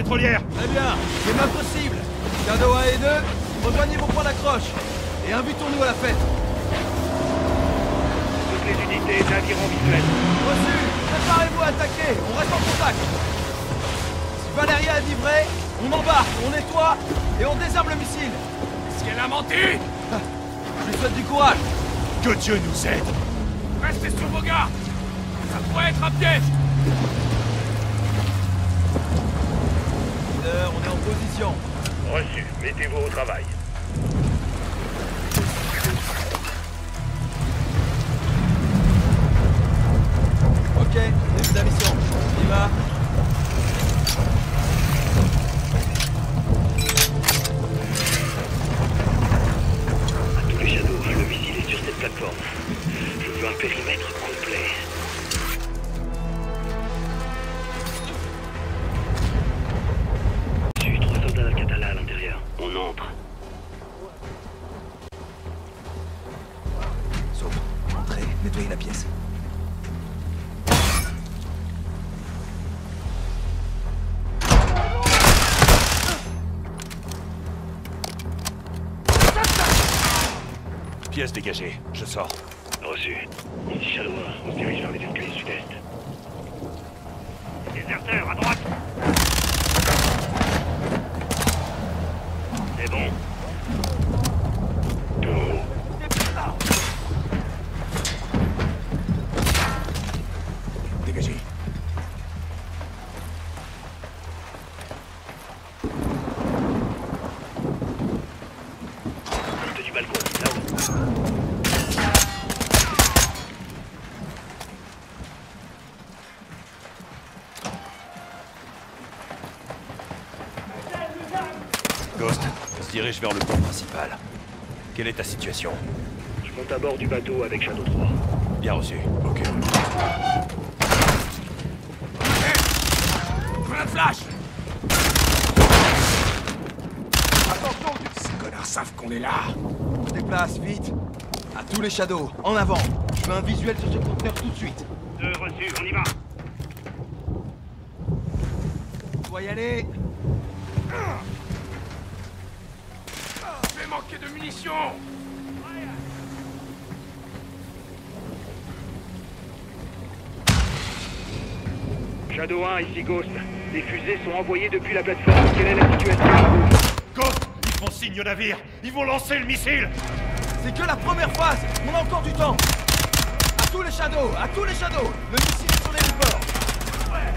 pétrolière. Très bien, c'est même possible. Shadow 1 et 2, rejoignez vos points d'accroche. Et invitons-nous à la fête. Toutes les unités, navires en visuel. Reçu, préparez-vous à attaquer, on reste en contact. Si Valeria est livrée, on embarque, on nettoie et on désarme le missile. Est-ce qu'elle a menti? Je lui souhaite du courage. Que Dieu nous aide. Restez sur vos gardes. Ça pourrait être un piège. Leader, on est en position. Reçu, mettez-vous au travail. Ok, début de la mission. On y va. À tous les Shadows, le missile est sur cette plateforme. Je veux un périmètre complet. J'ai eu 3 soldats d'Al-Qatala à l'intérieur. On entre. Sauf, entrez, nettoyez la pièce. Pièce dégagée. Je sors. Reçu. Ici Shadow 1, on se dirige vers les escaliers sud-est. Déserteur, à droite. C'est bon. Tout en haut. Dégagé. Porte du balcon, là-haut. Ghost, on se dirige vers le pont principal. Quelle est ta situation? Je monte à bord du bateau avec Shadow 3. Bien reçu. Ok. Grenade flash! Attention, Ces connards savent qu'on est là. on se déplace, vite. À tous les Shadows, en avant. Je veux un visuel sur ce conteneur tout de suite. Reçu, on y va. On doit y aller. Je vais manquer de munitions. Shadow 1, ici Ghost. Des fusées sont envoyées depuis la plateforme. Quelle est la situation? Ghost, ils font signe au navire. Ils vont lancer le missile. C'est que la première phase. On a encore du temps. À tous les Shadows, à tous les Shadows. Le missile est sur les reports. Ouais.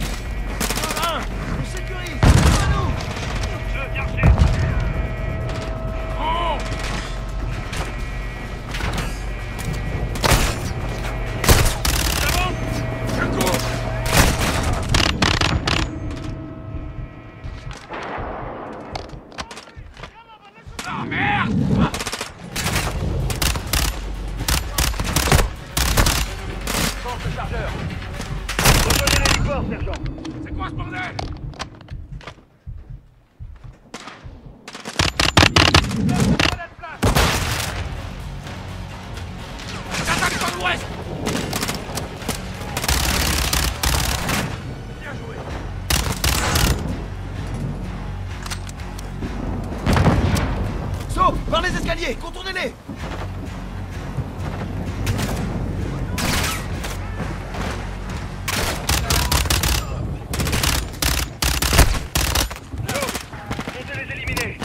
1, on sécurise. À nous. Je viens reçu. Oh! Je cours. Ah merde! Force le chargeur. Rejoignez l'héliport, sergent. C'est quoi ce bordel? J'attaque par l'ouest! Bien joué! Sauf, par les escaliers, contournez-les. Comptez les éliminer.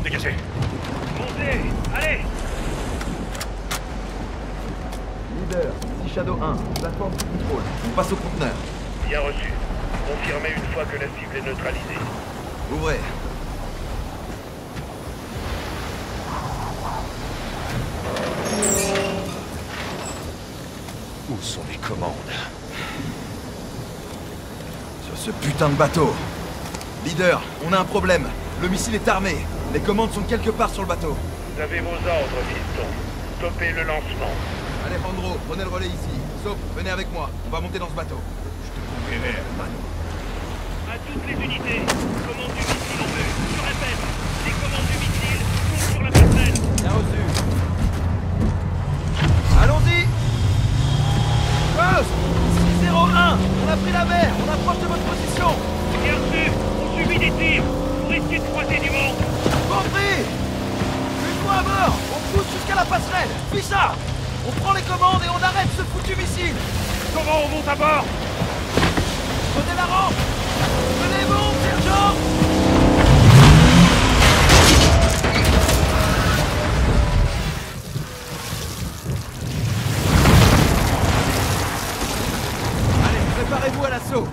Dégagé! Montez. Allez. Leader, 6 Shadow 1, plateforme de contrôle. On passe au conteneur. Bien reçu. Confirmez une fois que la cible est neutralisée. Ouvrez. Où sont les commandes? Ce putain de bateau. Leader, on a un problème. Le missile est armé. Les commandes sont quelque part sur le bateau. Vous avez vos ordres, fiston. Stoppez le lancement. Alejandro, prenez le relais ici. Soap, venez avec moi. On va monter dans ce bateau. À toutes les unités, commande du missile en vue. Je répète, les commandes du missile sont sur la passerelle. Bien reçu. Allons-y. Ghost 601, on a pris la mer. On approche de votre position. Bien reçu, on subit des tirs. Vous risquez de croiser du monde. Compris. Une fois à bord, on pousse jusqu'à la passerelle. Puis ça. On prend les commandes et on arrête ce foutu missile. Comment on monte à bord? Prenez la rampe. Venez bon, sergent. Allez, préparez-vous à l'assaut.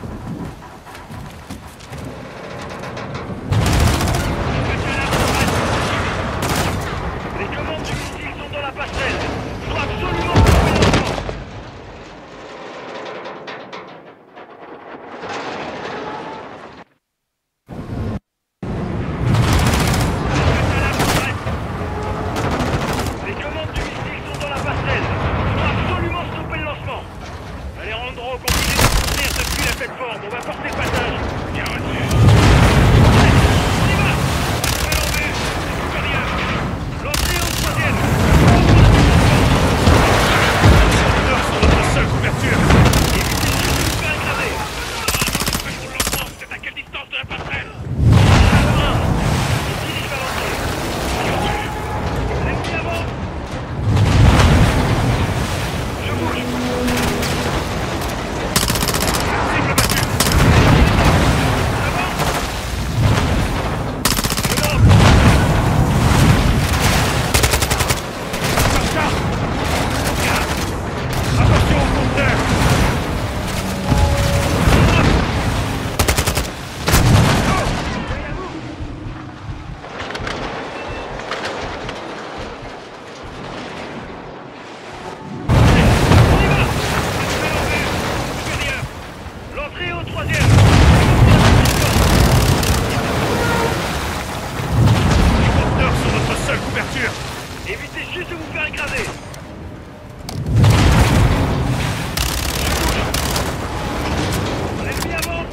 Les commandes du missile sont dans la passerelle. Il faut absolument couper le lancement. Les commandes du missile sont dans la passerelle. Il faut absolument stopper le lancement. Alejandro, continuez de construire depuis la plateforme. On va porter passage. Bien reçu. On y va. Passerelle en vue. Supérieur. L'entrée au troisième. Sur notre seule couverture. Évitez juste de vous faire écraser. C'est à quelle distance de la passerelle? Numéro 1. On dirige vers l'entrée. L'ennemi avance. Je bouge. Cible battue. Avance. Je monte. Charge. Attention au compteur. On y va. Passerelle en vue. Supérieur. L'entrée au troisième. Porteur sur notre seule couverture. Évitez juste de vous faire écraser. L'ennemi avance.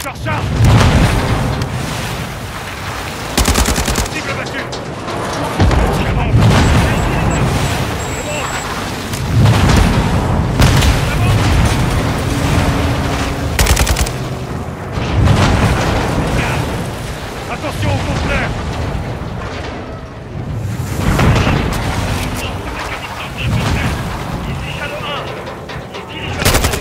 Charge. Cible battue. J'avance. Je monte. J'avance. Attention au compteur. Ici Shadow 1. Il dirige vers l'entrée.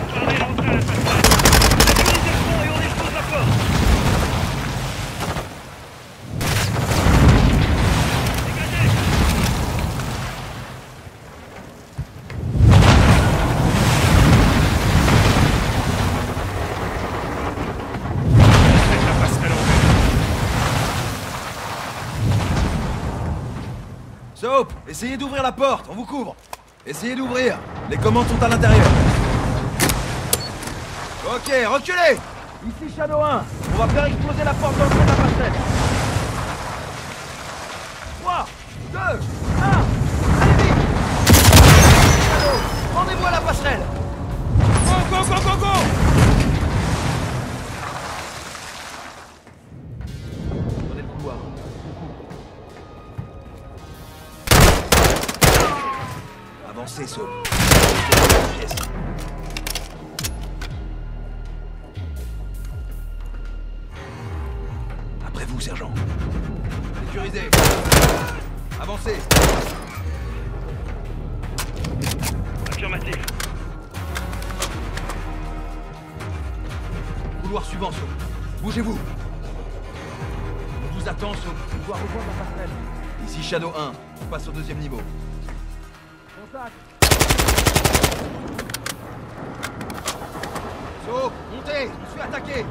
Fermez l'entrée à la passerelle. Sécurisez le pont et on expose la porte. Dégagez. Faites la passerelle en vue. Soap, essayez d'ouvrir la porte. On vous couvre. Essayez d'ouvrir. Les commandes sont à l'intérieur. Ok, reculez. Ici Shadow 1. On va faire exploser la porte dans le fond de la passerelle. 3, 2, 1. Allez vite. Shadow, rendez-vous à la passerelle. Go, go, go, go, go. avancer, Saul. Pièce. Après vous, sergent. Sécurisé. Avancez. Affirmatif. Couloir suivant, Saul. Bougez-vous. On vous attend, Saul. On doit rejoindre la passerelle. Ici Shadow 1. On passe au deuxième niveau. Contact. Saul, montez. On se fait attaquer.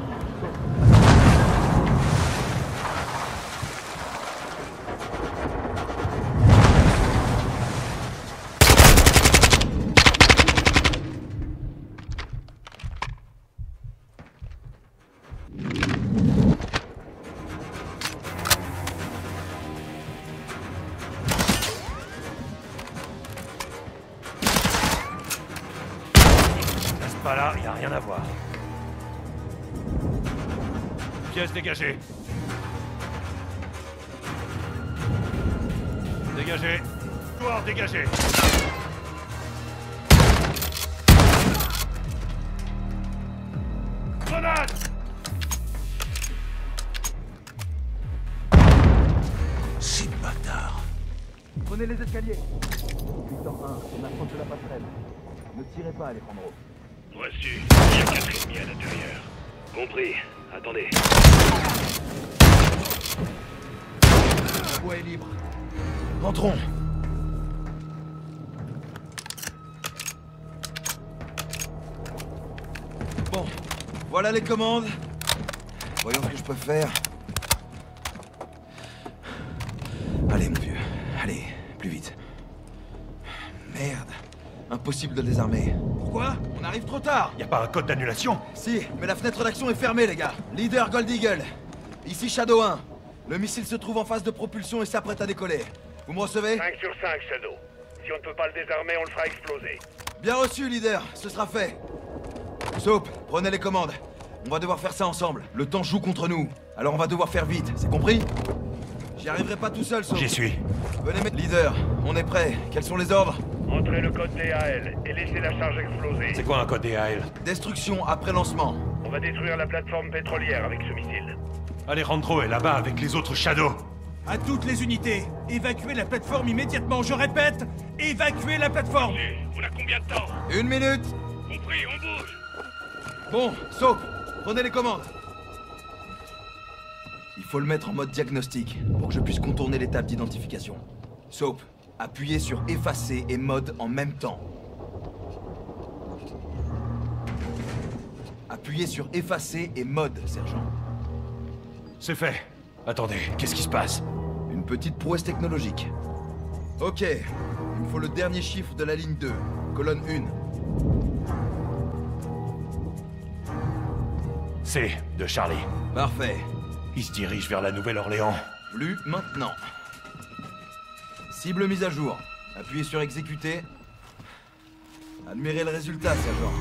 Pas là, y a rien à voir. Pièce dégagée. Dégagé. Couloir dégagé. Grenade! Ces bâtards. Prenez les escaliers. Victor 1, on approche de la passerelle. Ne tirez pas, Alejandro. Reçu. Il y a 4 ennemis à l'intérieur. Compris. Attendez. La voie est libre. Entrons. Bon, voilà les commandes. Voyons ce que je peux faire. Allez, mon vieux. Allez, plus vite. Merde. Impossible de le désarmer. Pourquoi? On arrive trop tard. Y a pas un code d'annulation? Si, mais la fenêtre d'action est fermée, les gars. Leader Gold Eagle. Ici Shadow 1. Le missile se trouve en phase de propulsion et s'apprête à décoller. Vous me recevez? 5 sur 5, Shadow. Si on ne peut pas le désarmer, on le fera exploser. Bien reçu, leader. Ce sera fait. Soap, prenez les commandes. On va devoir faire ça ensemble. Le temps joue contre nous. Alors on va devoir faire vite, c'est compris? J'y arriverai pas tout seul, Soap. J'y suis. Venez, leader. On est prêt. Quels sont les ordres? Entrez le code DAL et laissez la charge exploser. C'est quoi un code DAL? Destruction après lancement. On va détruire la plateforme pétrolière avec ce missile. Alejandro est là-bas avec les autres Shadows. À toutes les unités, évacuez la plateforme immédiatement. Je répète, évacuez la plateforme. On a combien de temps? 1 minute. Compris, on bouge. Bon, Soap, prenez les commandes. Il faut le mettre en mode diagnostic pour que je puisse contourner l'étape d'identification. Soap, appuyez sur effacer et mode en même temps. Appuyez sur effacer et mode, sergent. C'est fait. Attendez, qu'est-ce qui se passe? Une petite prouesse technologique. Ok, il me faut le dernier chiffre de la ligne 2, colonne 1. C de Charlie. Parfait. Il se dirige vers la Nouvelle-Orléans. Plus maintenant. Cible mise à jour. Appuyez sur exécuter. Admirez le résultat, sergent.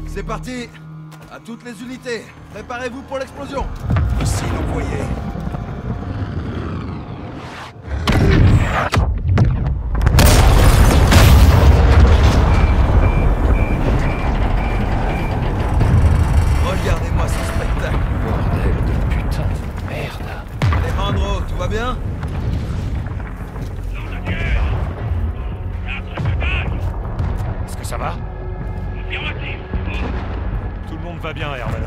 C'est parti! À toutes les unités, préparez-vous pour l'explosion! Missile envoyé. Regardez-moi ce spectacle! Bordel de putain de merde. Alejandro, tout va bien? Est-ce que ça va? Affirmatif. Tout le monde va bien, Herman.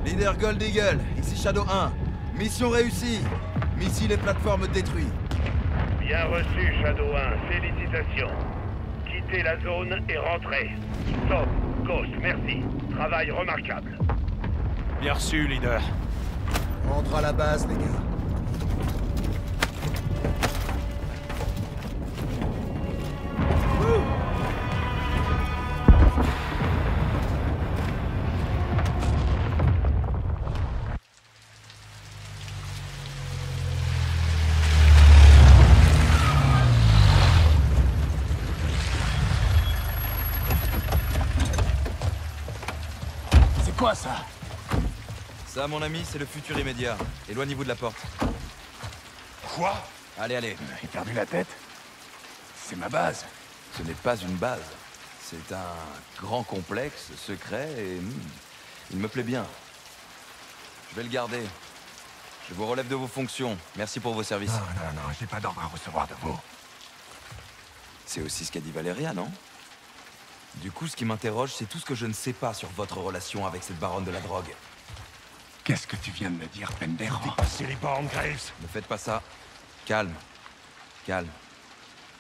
Leader Gold Eagle, ici Shadow 1. Mission réussie. Missile et plateforme détruits. Bien reçu, Shadow 1. Félicitations. Quittez la zone et rentrez. Stop. Ghost, merci. Travail remarquable. Bien reçu, leader. Rentre à la base, les gars. C'est quoi ça? Ça, mon ami, c'est le futur immédiat. Éloignez-vous de la porte. Quoi? Allez, allez. J'ai perdu la tête. C'est ma base. Ce n'est pas une base. C'est un grand complexe secret et il me plaît bien. Je vais le garder. Je vous relève de vos fonctions. Merci pour vos services. Non, j'ai pas d'ordre à recevoir de vous. C'est aussi ce qu'a dit Valéria, non? Du coup, ce qui m'interroge, c'est tout ce que je ne sais pas sur votre relation avec cette baronne de la drogue. Qu'est-ce que tu viens de me dire, Pendero? Passez les bornes, Graves. Ne faites pas ça. Calme. Calme.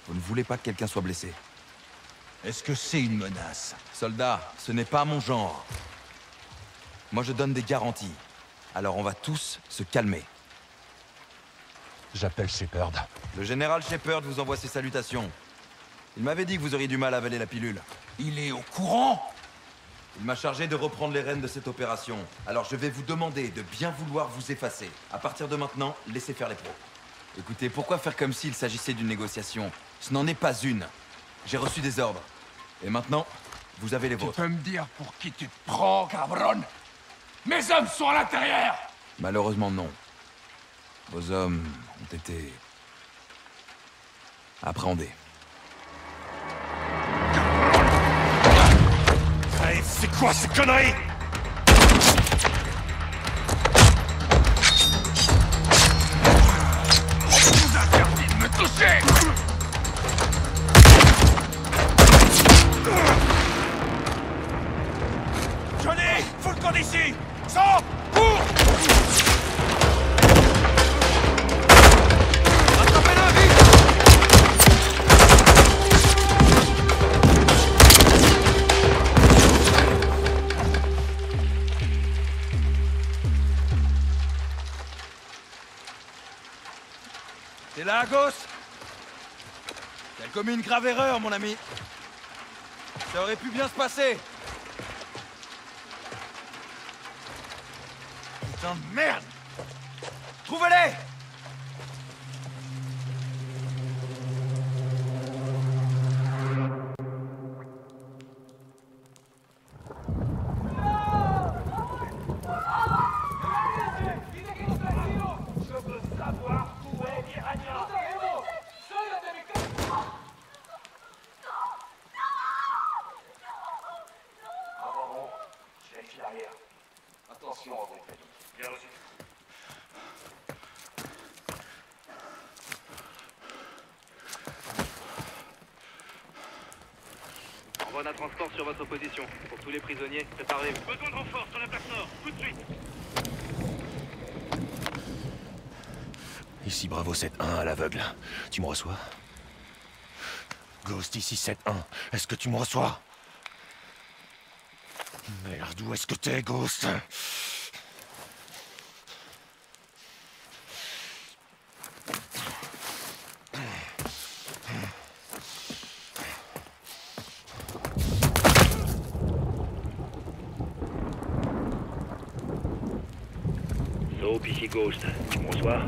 Vous ne voulez pas que quelqu'un soit blessé. Est-ce que c'est une menace? Soldat, ce n'est pas mon genre. Moi, je donne des garanties. Alors on va tous se calmer. J'appelle Shepard. Le général Shepard vous envoie ses salutations. Il m'avait dit que vous auriez du mal à avaler la pilule. Il est au courant? Il m'a chargé de reprendre les rênes de cette opération. Alors je vais vous demander de bien vouloir vous effacer. À partir de maintenant, laissez faire les pros. Écoutez, pourquoi faire comme s'il s'agissait d'une négociation? Ce n'en est pas une. J'ai reçu des ordres. Et maintenant, vous avez les Tu vôtres. peux me dire pour qui tu te prends, cabron? Mes hommes sont à l'intérieur! Malheureusement, non. Vos hommes ont été... appréhendés. Graves, c'est quoi ces conneries? On vous interdit de me toucher! Johnny! Faut le camp d'ici! Sors! Cours! Attrapez-le, vite! T'es là, Ghost? T'as commis une grave erreur, mon ami. Ça aurait pu bien se passer. Putain de merde! Trouvez-les! Envoie d'un transport sur votre position. Pour tous les prisonniers, préparez-vous. Besoin de renfort sur la place nord, tout de suite. Ici Bravo 7-1 à l'aveugle. Tu me reçois? Ghost, ici 7-1. Est-ce que tu me reçois? Merde, où est-ce que t'es, Ghost? Soap, ici Ghost. Tu me reçois?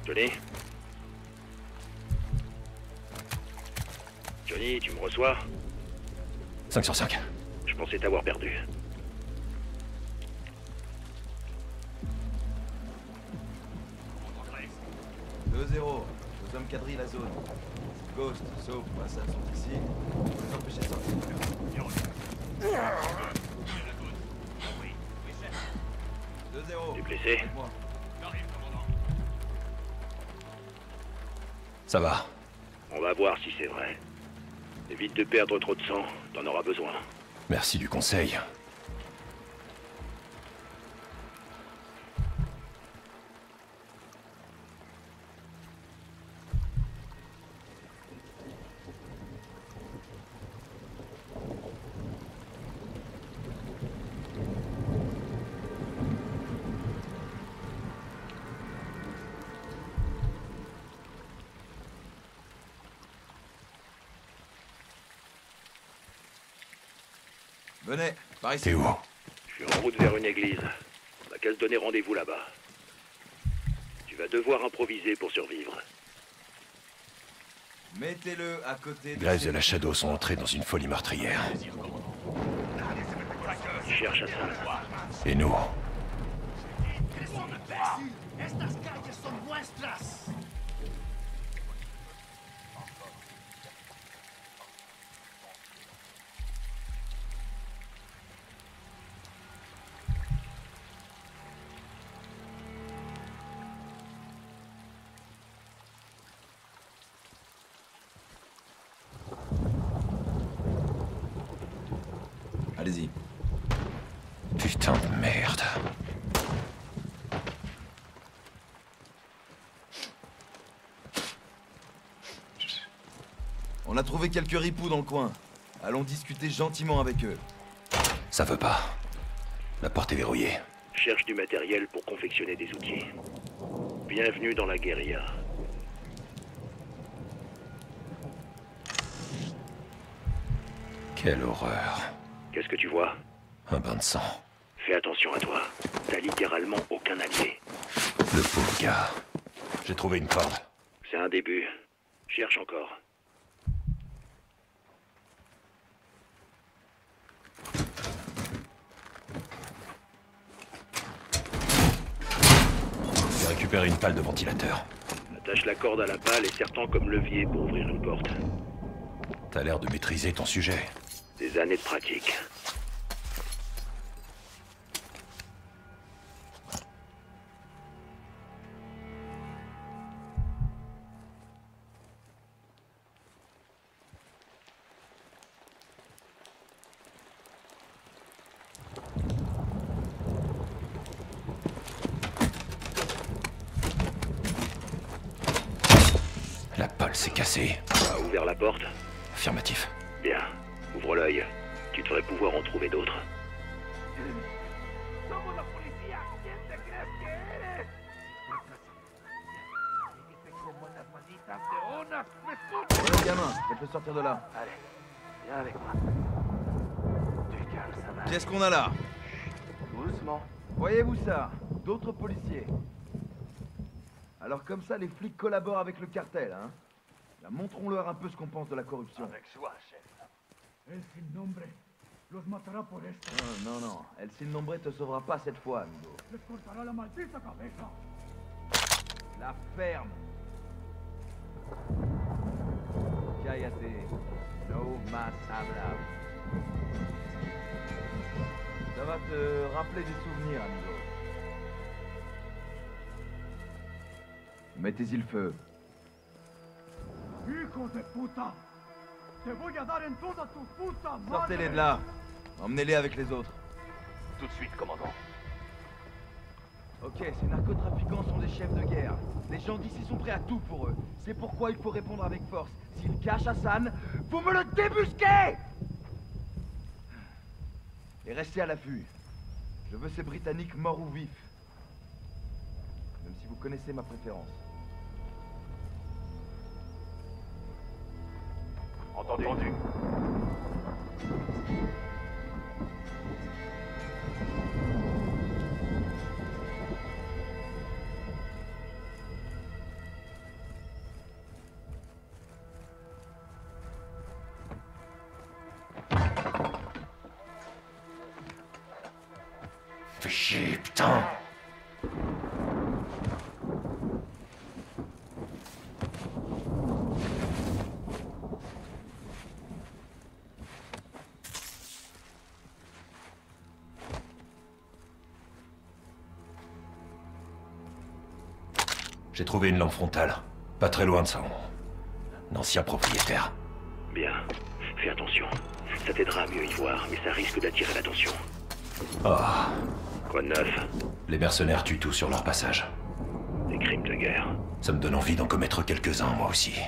Johnny? Johnny, tu me reçois? 5 sur 5. Je pensais t'avoir perdu. Vos hommes quadrillent la zone. Ghost, Soap, Massad sont ici. Vous les empêchez de sortir. 2-0. T'es blessé? Moi. Ça va. On va voir si c'est vrai. Évite de perdre trop de sang, t'en auras besoin. Merci du conseil. Venez, par ici. T'es où? Je suis en route vers une église. On n'a qu'à se donner rendez-vous là-bas. Tu vas devoir improviser pour survivre. Mettez-le à côté de... Graves et la Shadow sont entrés dans une folie meurtrière. Cherche à ça. Et nous? Allez-y. Putain de merde. On a trouvé quelques ripoux dans le coin. Allons discuter gentiment avec eux. Ça veut pas. La porte est verrouillée. Cherche du matériel pour confectionner des outils. Bienvenue dans la guérilla. Quelle horreur. Qu'est-ce que tu vois? Un bain de sang. Fais attention à toi. T'as littéralement aucun allié. Le pauvre gars. J'ai trouvé une corde. C'est un début. Cherche encore. J'ai récupéré une pale de ventilateur. Attache la corde à la pale et serre-t'en comme levier pour ouvrir une porte. T'as l'air de maîtriser ton sujet. Des années de pratique. La pale s'est cassée. A ouvert la porte? Affirmatif. Bien. Ouvre l'œil. Tu devrais pouvoir en trouver d'autres. Ouais, gamin, on peut sortir de là. Allez, viens avec moi. Du calme, ça va. Qu'est-ce qu'on a là? Doucement. Voyez-vous ça? D'autres policiers. Alors comme ça, les flics collaborent avec le cartel, hein? Là, montrons-leur un peu ce qu'on pense de la corruption. Avec joie, chef. El sin nombre los matará por esto. Non, non, El Sin Nombre te sauvera pas cette fois, amigo. Les cortará la maldita cabeza. La ferme. Cállate. No más hablar. Ça va te rappeler des souvenirs, amigo. Mettez-y le feu. Hijo de puta. Te voy a dar en toda tu puta madre. Sortez-les de là. Emmenez-les avec les autres. Tout de suite, commandant. Ok, ces narcotrafiquants sont des chefs de guerre. Les gens d'ici sont prêts à tout pour eux. C'est pourquoi il faut répondre avec force. S'ils cachent Hassan, vous me le débusquez! Et restez à l'affût. Je veux ces Britanniques morts ou vifs. Même si vous connaissez ma préférence. Entendu. Fais chier, putain. J'ai trouvé une lampe frontale. Pas très loin de son ancien propriétaire. Bien. Fais attention. Ça t'aidera à mieux y voir, mais ça risque d'attirer l'attention. Ah, Quoi de neuf? les mercenaires tuent tout sur leur passage. Des crimes de guerre. Ça me donne envie d'en commettre quelques-uns, moi aussi.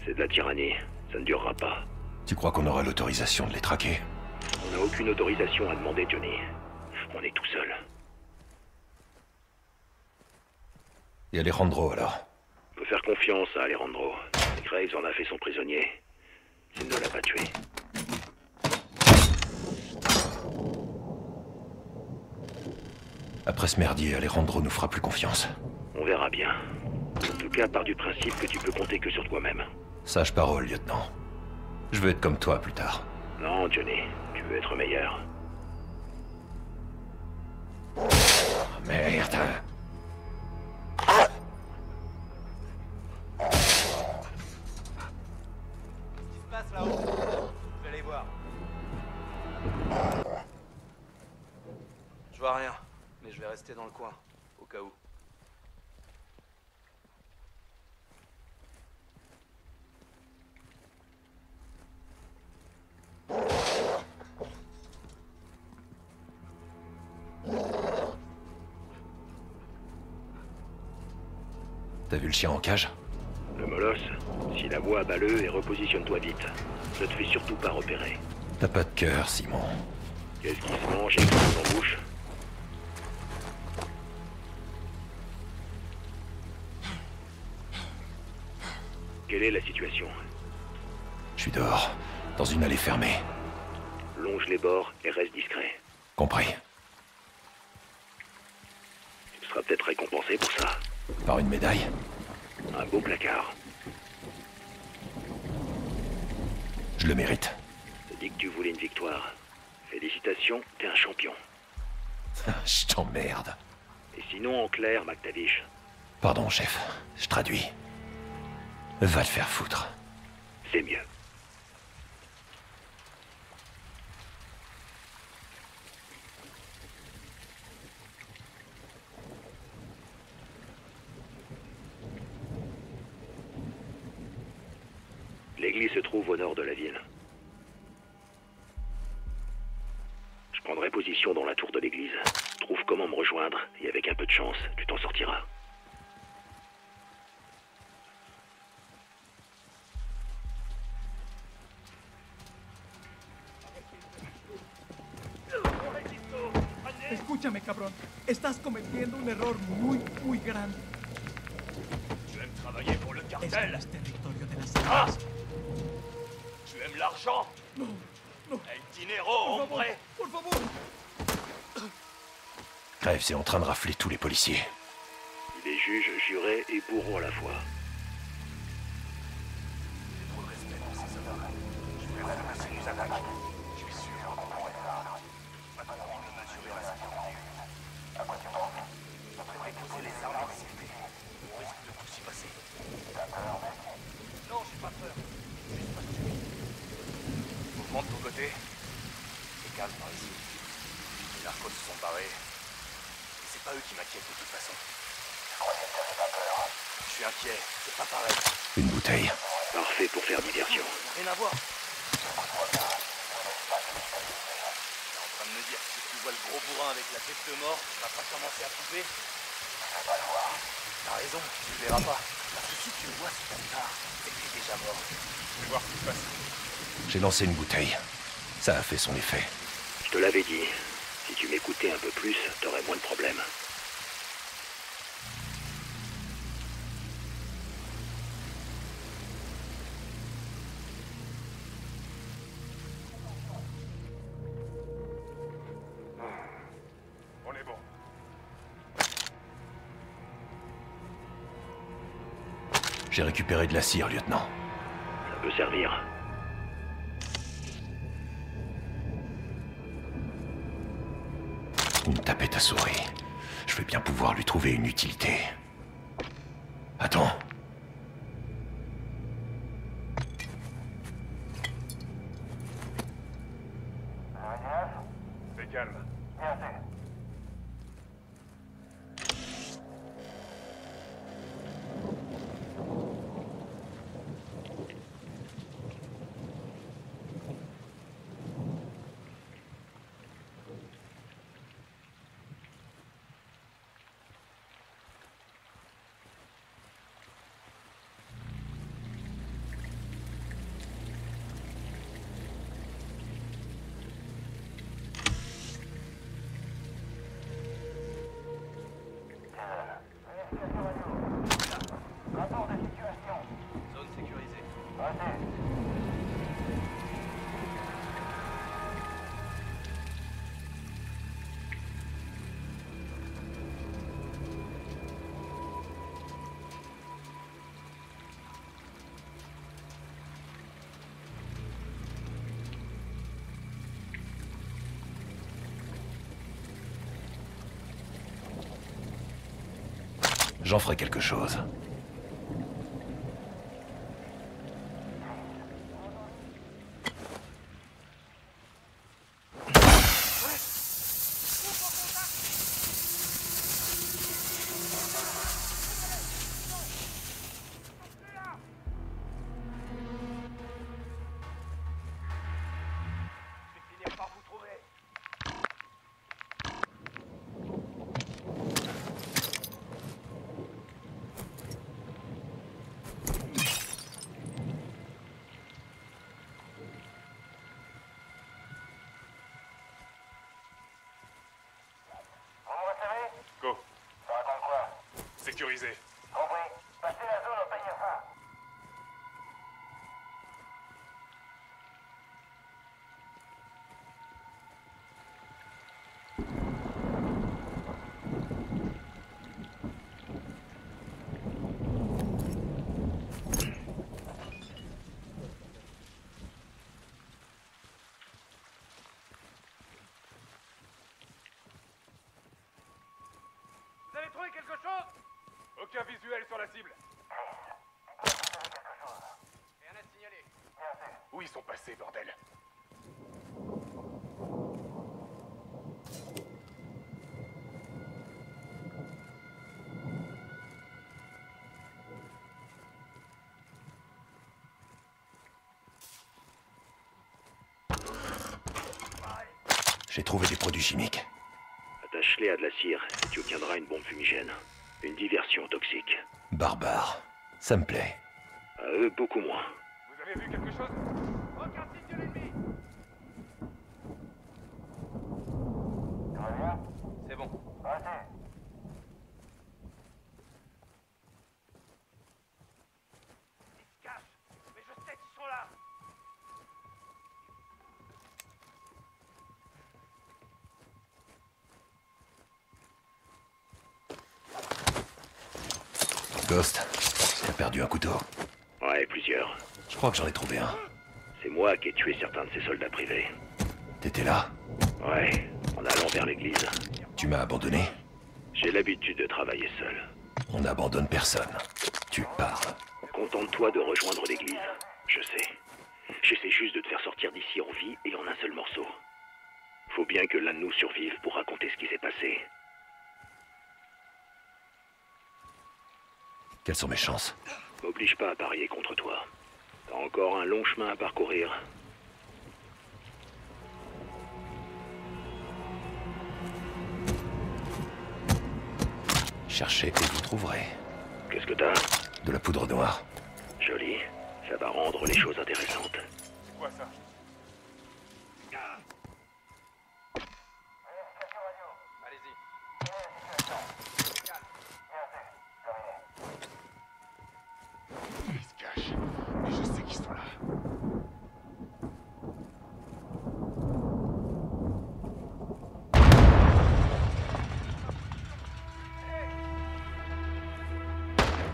C'est de la tyrannie. Ça ne durera pas. Tu crois qu'on aura l'autorisation de les traquer? On n'a aucune autorisation à demander, Johnny. On est tout seul. Et Alejandro, alors? On peut faire confiance à Alejandro. Graves en a fait son prisonnier. S'il ne l'a pas tué. Après ce merdier, Alejandro nous fera plus confiance. On verra bien. En tout cas, pars du principe que tu peux compter que sur toi-même. Sage parole, lieutenant. Je veux être comme toi plus tard. Non, Johnny. Tu veux être meilleur. Oh, merde. Passe là-haut. Vous allez voir. Je vois rien, mais je vais rester dans le coin, au cas où. T'as vu le chien en cage? Le molosse, si la voix, bats-le et repositionne-toi vite. Ne te fais surtout pas repérer. T'as pas de cœur, Simon. Qu'est-ce qui se mange et explose en bouche? Quelle est la situation? Je suis dehors, dans une allée fermée. Longe les bords et reste discret. Compris. Tu seras peut-être récompensé pour ça. Par une médaille? Un beau placard. Je le mérite. T'as dit que tu voulais une victoire. Félicitations, t'es un champion. Je t'emmerde. Et sinon, en clair, McTavish, Pardon, chef. Je traduis. Va te faire foutre. c'est mieux. L'église se trouve au nord de la ville. Je prendrai position dans la tour de l'église. Trouve comment me rejoindre, et avec un peu de chance, tu t'en sortiras. Escúchame, cabrón. Estás cometiendo un error muy, muy grande. Tu aimes travailler pour le Esto cartel? no es territorio de las Ah! armas. Tu aimes l'argent? No, no. El dinero, Por favor, hombre! por favor. Crève, c'est en train de rafler tous les policiers. Il est juge, juré et bourreau à la fois. Trop de respect pour ces hommes. Je vais ramasser nous attaques. Je suis sûr qu'on pourrait faire. Maintenant, il peut mesurer la sécurité. À quoi tu penses? On devrait poser les armes en sécurité. On risque de tout s'y passer. T'as peur, mec? Non, j'ai pas peur. Juste pas stupide. Mouvement de ton côté. C'est calme par ici. Les narcos se sont barrés. Et c'est pas eux qui m'inquiètent de toute façon. Je croyais que t'avais pas peur. Je suis inquiet, c'est pas pareil. Une bouteille. Parfait pour faire diversion. Rien à voir. T'es en train de me dire que si tu vois le gros bourrin avec la tête de mort, tu vas pas commencer à couper? Je vais pas le voir. T'as raison, tu le verras pas. Parce que si tu le vois sous ta part, c'est que t'es déjà mort. Je vais voir ce qui se passe. J'ai lancé une bouteille. Ça a fait son effet. Je te l'avais dit. Si tu m'écoutais un peu plus, t'aurais moins de problèmes. On est bon. J'ai récupéré de la cire, lieutenant. Ça peut servir. Une tapette à souris. Je vais bien pouvoir lui trouver une utilité. Attends. Fais calme. Zone sécurisée. J'en ferai quelque chose. Je vais finir par vous trouver. sécurisé. Compris. Passez la zone au peigne fin. Vous avez trouvé quelque chose? Aucun visuel sur la cible. Rien à signaler. Où ils sont passés, bordel? J'ai trouvé des produits chimiques. Attache-les à de la cire et tu obtiendras une bombe fumigène. Une diversion toxique. Barbare. Ça me plaît. À eux, beaucoup moins. Vous avez vu quelque chose? Aucun signe de l'ennemi. C'est bon. Ils se cachent. Mais je sais qu'ils sont là. Ghost, t'as perdu un couteau. Ouais, plusieurs. Je crois que j'en ai trouvé un. C'est moi qui ai tué certains de ces soldats privés. T'étais là? Ouais, en allant vers l'église. Tu m'as abandonné? J'ai l'habitude de travailler seul. On n'abandonne personne. Tu pars. Contente-toi de rejoindre l'église. Je sais. J'essaie juste de te faire sortir d'ici en vie et en un seul morceau. Faut bien que l'un de nous survive pour raconter ce qui s'est passé. Quelles sont mes chances? M'oblige pas à parier contre toi. T'as encore un long chemin à parcourir. Cherchez et vous trouverez. Qu'est-ce que t'as? De la poudre noire. Joli. Ça va rendre les choses intéressantes. C'est quoi ça? Allez-y. Ils se cachent. Mais je sais qu'ils sont là.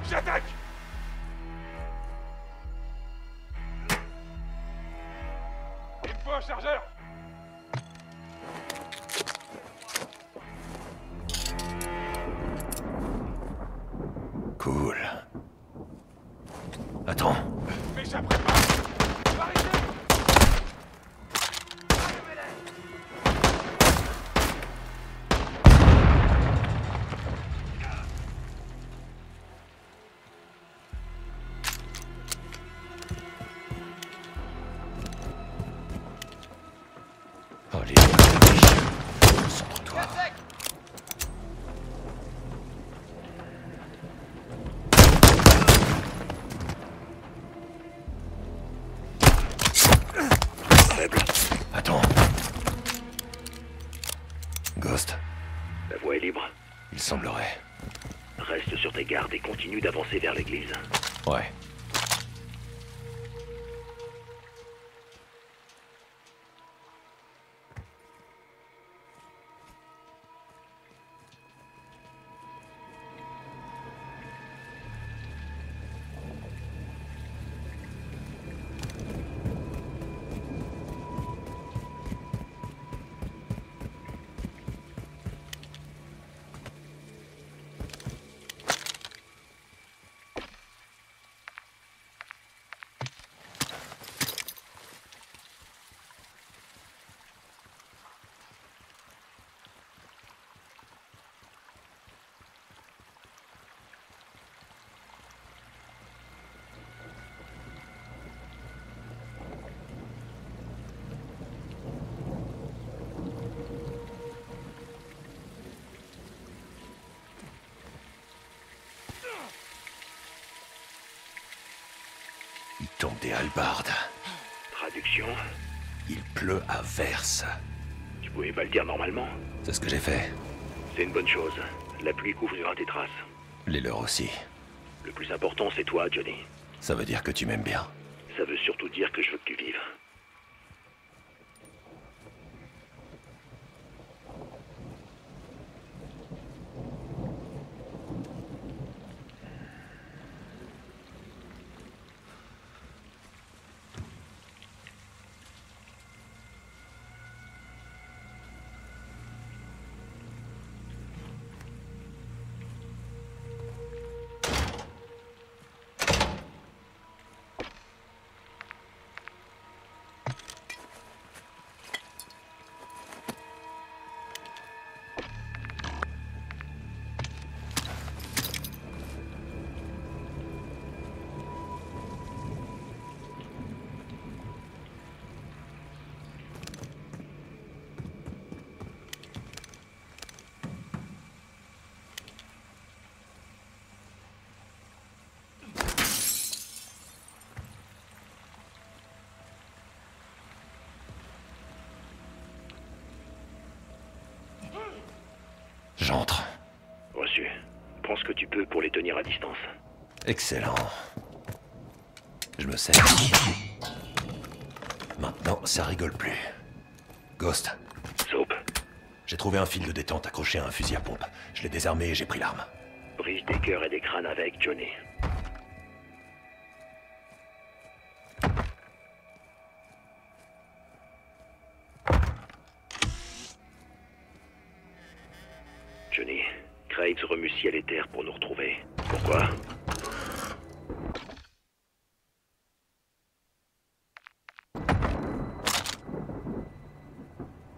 J'attaque! Il me faut un chargeur! Cool. Attends. M'échapperai pas! Arrêtez! Oh, les gars, concentre-toi. Faible. Attends. Ghost, La voie est libre. il semblerait. Reste sur tes gardes et continue d'avancer vers l'église. Ouais. Il tombe des hallebardes. Traduction. Il pleut à verse. Tu pouvais pas le dire normalement. C'est ce que j'ai fait. C'est une bonne chose. La pluie couvrira tes traces. Les leurs aussi. Le plus important, c'est toi, Johnny. Ça veut dire que tu m'aimes bien. Ça veut surtout dire que je veux que tu vives. J'entre. Reçu. Prends ce que tu peux pour les tenir à distance. Excellent. Je me sers. Maintenant, ça rigole plus. Ghost, Soap, j'ai trouvé un fil de détente accroché à un fusil à pompe. Je l'ai désarmé et j'ai pris l'arme. brise des cœurs et des crânes avec, Johnny. Johnny, Graves remue ciel et terre pour nous retrouver. Pourquoi?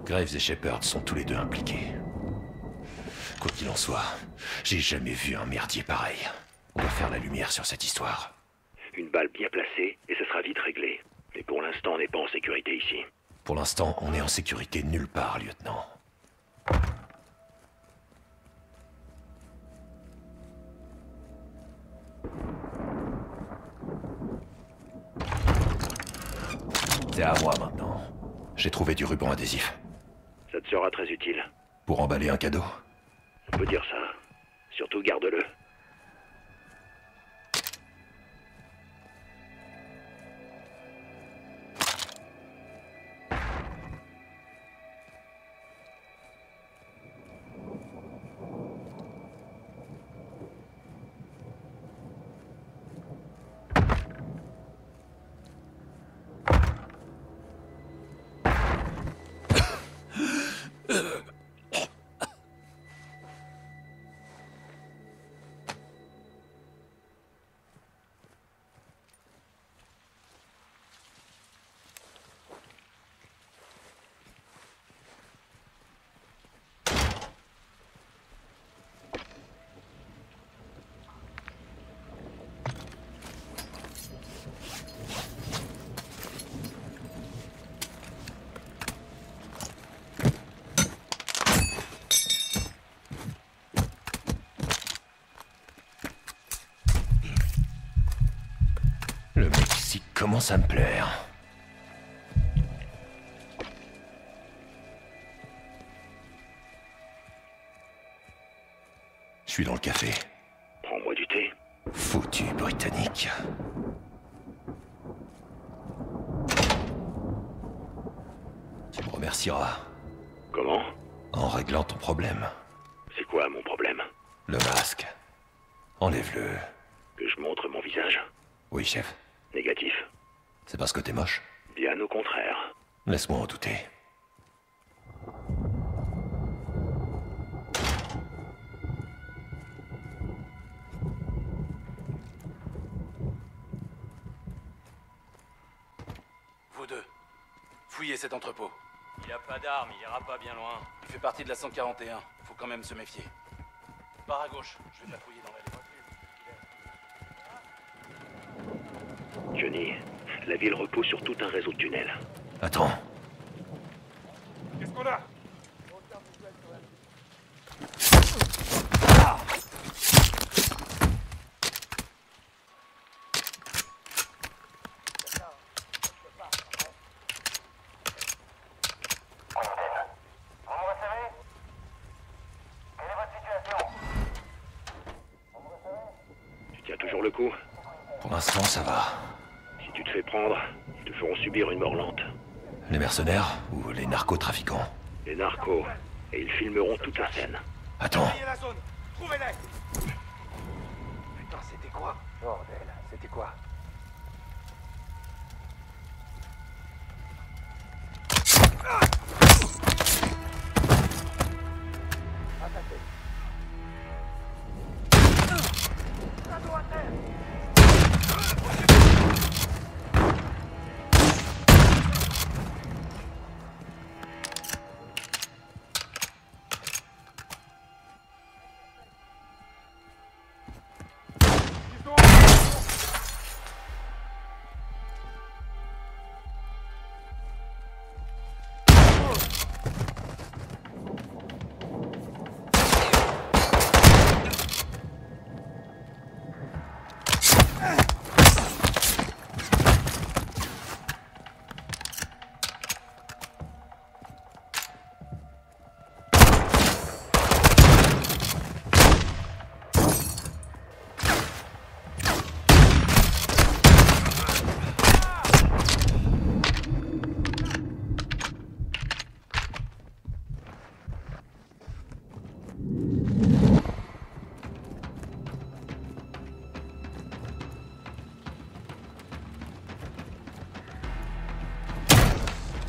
Graves et Shepard sont tous les deux impliqués. Quoi qu'il en soit, j'ai jamais vu un merdier pareil. On doit faire la lumière sur cette histoire. Une balle bien placée et ce sera vite réglé. Mais pour l'instant, on n'est pas en sécurité ici. Pour l'instant, on est en sécurité nulle part, lieutenant. C'est à moi maintenant. J'ai trouvé du ruban adhésif. Ça te sera très utile. Pour emballer un cadeau. On peut dire ça. Surtout garde-le. Le Mexique commence à me plaire. Je suis dans le café. Prends-moi du thé. Foutu britannique. Tu me remercieras Comment? en réglant ton problème. C'est quoi mon problème? Le masque. Enlève-le. Que je montre mon visage? Oui, chef. Négatif. C'est parce que t'es moche. Bien au contraire. Laisse-moi en douter. Vous deux, fouillez cet entrepôt. Il a pas d'armes, il ira pas bien loin. Il fait partie de la 141, faut quand même se méfier. Pars à gauche, je vais patrouiller dans l'allée. Johnny, la ville repose sur tout un réseau de tunnels. Attends. Qu'est-ce qu'on a? Vous me recevez? Quelle est votre situation? On me l'instant, ça va. Si tu te fais prendre, ils te feront subir une mort lente. Les mercenaires ou les narcotrafiquants? Les narcos. Et ils filmeront toute la scène. Attends. Ayez la zone. Trouvez-les. Putain, c'était quoi? Bordel, c'était quoi?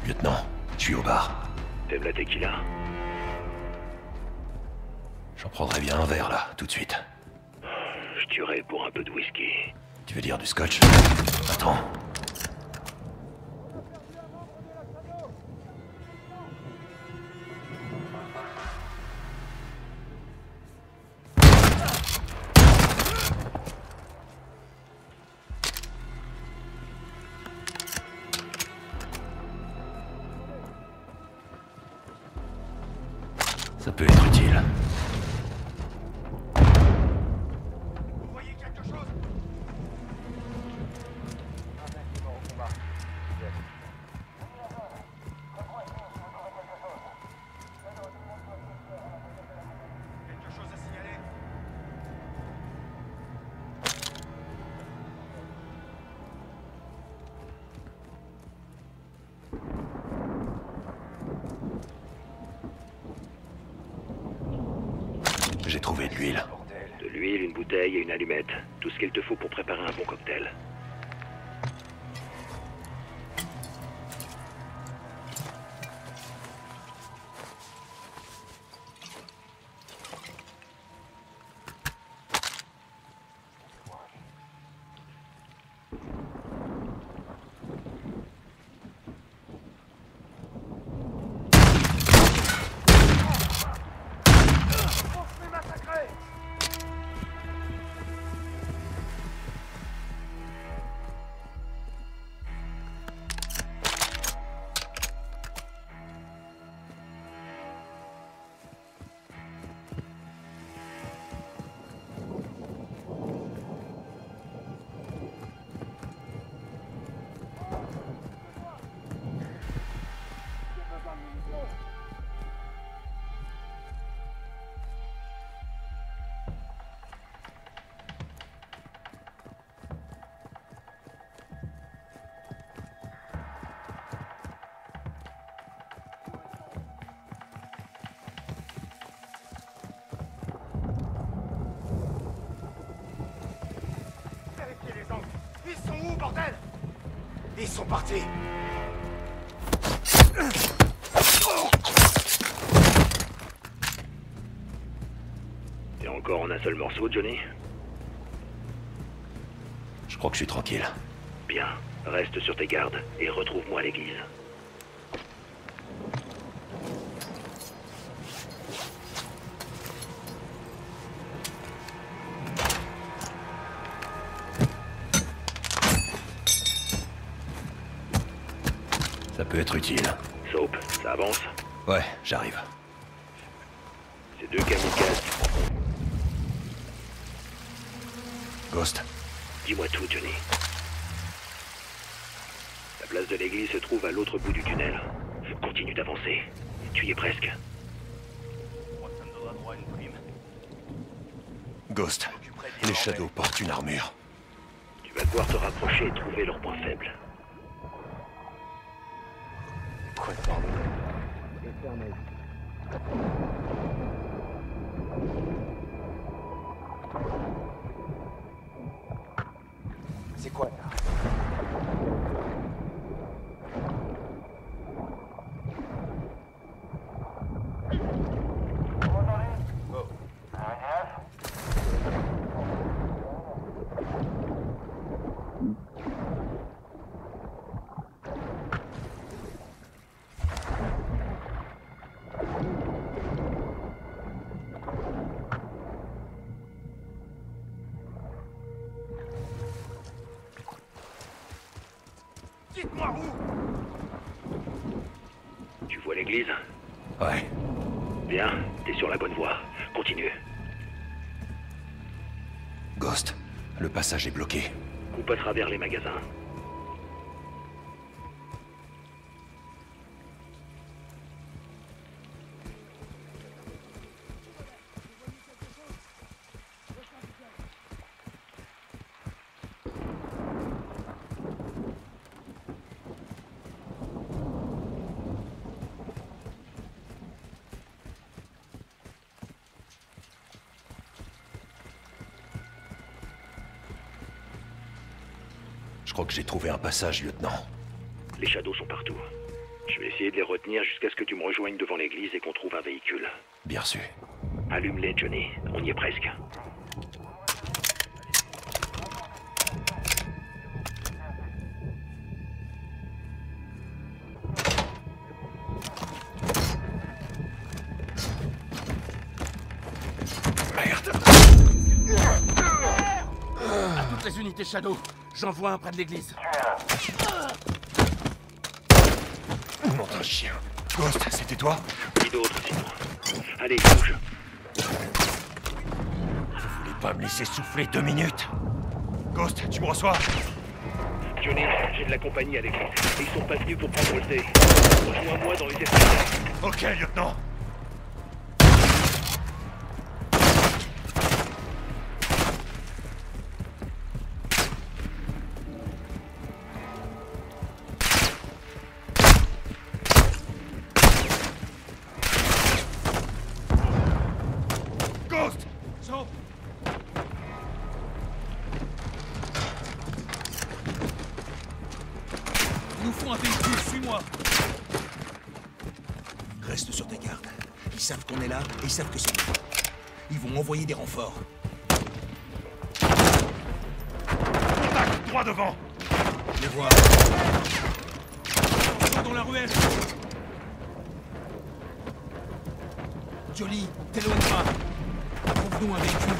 Lieutenant, je suis au bar. T'aimes la tequila? J'en prendrais bien un verre, là, tout de suite. Je tuerais pour un peu de whisky. Tu veux dire du scotch? Attends. Ça peut être utile. Vous voyez quelque chose? Un bâtiment au combat. Quelque chose à signaler? J'ai trouvé de l'huile. De l'huile, une bouteille et une allumette. Tout ce qu'il te faut pour préparer un bon cocktail. Vérifiez les angles. Ils sont où, bordel? Ils sont partis. T'es encore en un seul morceau, Johnny? Je crois que je suis tranquille. Bien. Reste sur tes gardes et retrouve-moi à l'église. Ça peut être utile. Soap, ça avance? Ouais, j'arrive. Ces deux kamikazes. Ghost, Dis-moi tout, Johnny. La place de l'église se trouve à l'autre bout du tunnel. Continue d'avancer. Tu y es presque. Ça me donnera droit à une prime. Ghost, les Shadows portent une armure. Tu Tu vas devoir te rapprocher et trouver leurs points faibles. C'est quoi là? Dites-moi où! Tu vois l'église? Ouais. Bien, t'es sur la bonne voie. Continue. Ghost, le passage est bloqué. Coupe à travers les magasins. Je crois que j'ai trouvé un passage, lieutenant. Les Shadows sont partout. Je vais essayer de les retenir jusqu'à ce que tu me rejoignes devant l'église et qu'on trouve un véhicule. Bien sûr. Allume-les, Johnny. On y est presque. Merde! À toutes les unités Shadow, j'envoie un près de l'église. Nom d'un chien. Ghost, c'était toi? Qui d'autre, sinon? Allez, bouge. Vous voulez pas me laisser souffler 2 minutes? Ghost, tu me reçois? Johnny, j'ai de la compagnie à l'église. Et ils sont pas venus pour prendre le thé. Rejoins-moi dans les escaliers. Ok, lieutenant. Ghost! Sauve! Il nous faut un véhicule, suis-moi! Reste sur tes gardes. Ils savent qu'on est là et ils savent que c'est nous. Ils vont envoyer des renforts. Contact, droit devant! Je les vois. Ils sont dans la ruelle! Johnny, t'éloigne pas. Trouve-nous un véhicule.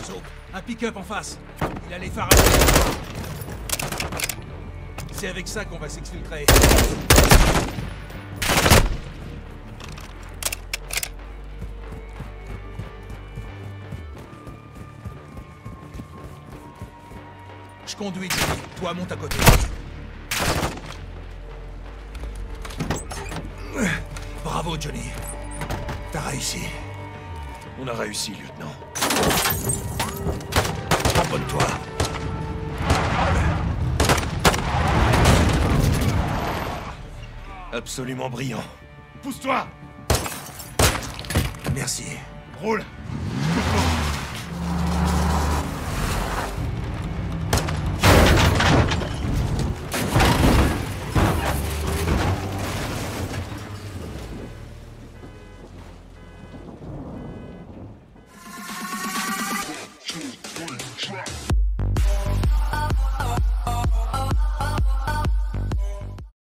Soap, un pick-up en face. Il a les phares. C'est avec ça qu'on va s'exfiltrer. Je conduis, Johnny. Toi, monte à côté. Bravo, Johnny. T'as réussi. On a réussi, lieutenant. Abonne-toi. Absolument brillant. Pousse-toi! Merci. Roule!